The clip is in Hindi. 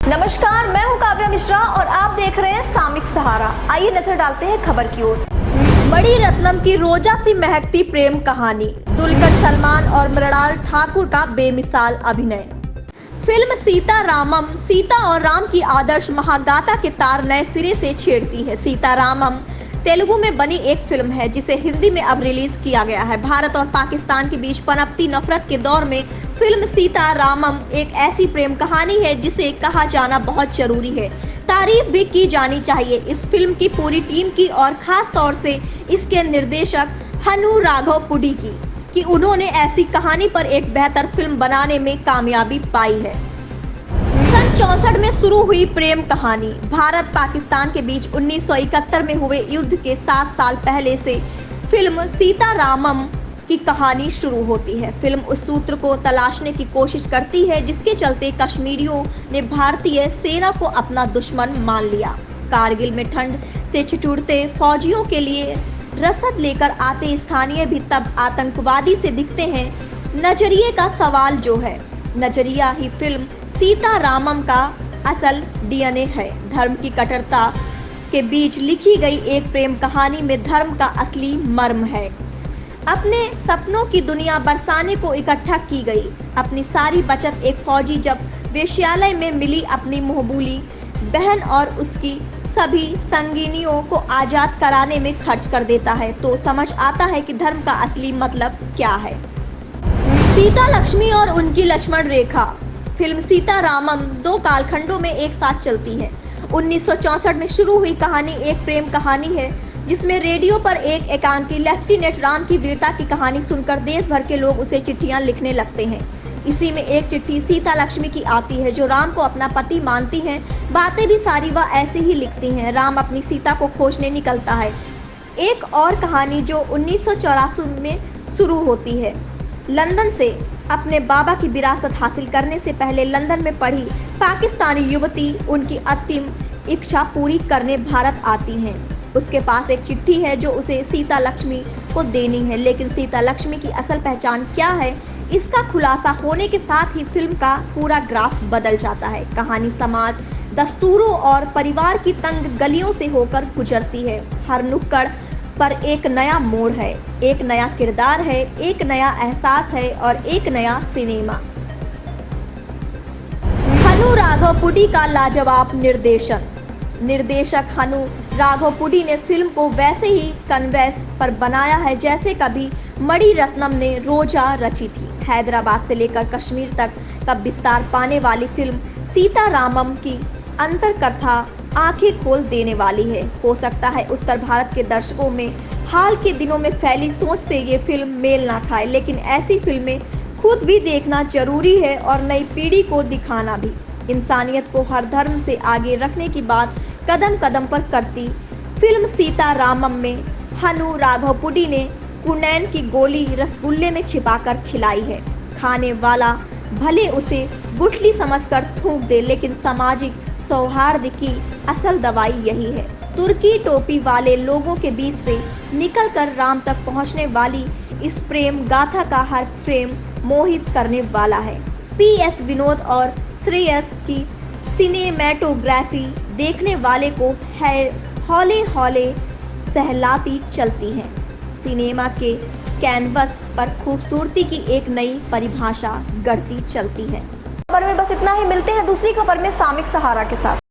नमस्कार, मैं हूं काव्या मिश्रा और आप देख रहे हैं सामिक सहारा। आइए नजर डालते हैं खबर की ओर। मणि रत्नम की रोजा सी महकती प्रेम कहानी, दुलकर सलमान और मृणाल ठाकुर का बेमिसाल अभिनय। फिल्म सीता रामम सीता और राम की आदर्श महागाथा के तार नए सिरे से छेड़ती है। सीता रामम तेलुगु में बनी एक फिल्म है जिसे हिंदी में अब रिलीज किया गया है। भारत और पाकिस्तान के बीच पनपती नफरत के दौर में फिल्म सीता रामम एक ऐसी प्रेम कहानी है जिसे कहा जाना बहुत जरूरी है, तारीफ भी की जानी चाहिए इस फिल्म की पूरी टीम की और खास तौर से इसके निर्देशक हनु राघवपुडी की कि उन्होंने ऐसी कहानी पर एक बेहतर फिल्म बनाने में कामयाबी पाई है। सन 64 में शुरू हुई प्रेम कहानी। भारत पाकिस्तान के बीच 1971 में हुए युद्ध के 7 साल पहले से फिल्म सीता रामम की कहानी शुरू होती है। फिल्म उस सूत्र को तलाशने की कोशिश करती है जिसके चलते कश्मीरियों ने भारतीय सेना को अपना दुश्मन मान लिया। कारगिल में ठंड से ठिठुरते फौजियों के लिए रसद लेकर आते स्थानीय भी तब आतंकवादी से दिखते हैं। नजरिए का सवाल जो है, नजरिया ही फिल्म सीता रामम का असल डीएनए है। धर्म की कट्टरता के बीच लिखी गई एक प्रेम कहानी में धर्म का असली मर्म है। अपने सपनों की दुनिया बरसाने को इकट्ठा की गई। अपनी सारी बचत एक फौजी जब वेश्यालय में मिली अपनी महबूली बहन और उसकी सभी संगिनियों को आजाद कराने में खर्च कर देता है, तो समझ आता है कि धर्म का असली मतलब क्या है। सीता लक्ष्मी और उनकी लक्ष्मण रेखा। फिल्म सीता रामम 2 कालखंडों में एक साथ चलती है। 1964 में शुरू हुई कहानी एक प्रेम कहानी है जिसमें रेडियो पर एक एकांकी लेफ्टिनेंट राम की वीरता की कहानी सुनकर देश भर के लोग उसे चिट्ठियां लिखने लगते हैं। इसी में एक चिट्ठी सीता लक्ष्मी की आती है जो राम को अपना पति मानती हैं। बातें भी सारी वह ऐसे ही लिखती हैं। राम अपनी सीता को खोजने निकलता है। एक और कहानी जो 1984 में शुरू होती है। लंदन से अपने बाबा की विरासत हासिल करने से पहले लंदन में पढ़ी पाकिस्तानी युवती उनकी अंतिम इच्छा पूरी करने भारत आती हैं। उसके पास एक चिट्ठी है जो उसे सीता लक्ष्मी को देनी है, लेकिन सीता लक्ष्मी की असल पहचान क्या है, इसका खुलासा होने के साथ ही फिल्म का पूरा ग्राफ बदल जाता है। कहानी समाज, दस्तूरों और परिवार की तंग गलियों से होकर गुजरती है। हर नुक्कड़ पर एक नया मोड़ है, एक नया किरदार है, एक नया एहसास है और एक नया सिनेमा। हनु राघवपुडी का लाजवाब निर्देशन। निर्देशक हनु राघवपुडी ने फिल्म को वैसे ही कैनवस पर बनाया है जैसे कभी मणि रत्नम ने रोजा रची थी। हैदराबाद से लेकर कश्मीर तक का विस्तार पाने वाली फिल्म सीता रामम की अंतर कथा आंखें खोल देने वाली है। हो सकता है उत्तर भारत के दर्शकों में हाल के दिनों में फैली सोच से ये फिल्म मेल ना खाए, लेकिन ऐसी फिल्में खुद भी देखना जरूरी है और नई पीढ़ी को दिखाना भी। इंसानियत को हर धर्म से आगे रखने की बात कदम कदम पर करती फिल्म सीता रामम में हनु राघवपुडी ने कुनैन की गोली रसगुल्ले में छिपाकर खिलाई है। खाने वाला भले उसे गुठली समझकर थूक दे, लेकिन सामाजिक सौहार्द की असल दवाई यही है। तुर्की टोपी वाले लोगों के बीच से निकलकर राम तक पहुंचने वाली इस प्रेम गाथा का हर फ्रेम मोहित करने वाला है। PS विनोद और श्रेयस की सिनेमैटोग्राफी देखने वाले को है हौले हौले सहलाती चलती है। सिनेमा के कैनवस पर खूबसूरती की एक नई परिभाषा गढ़ती चलती है। खबर में बस इतना ही, मिलते हैं दूसरी खबर में सामिक सहारा के साथ।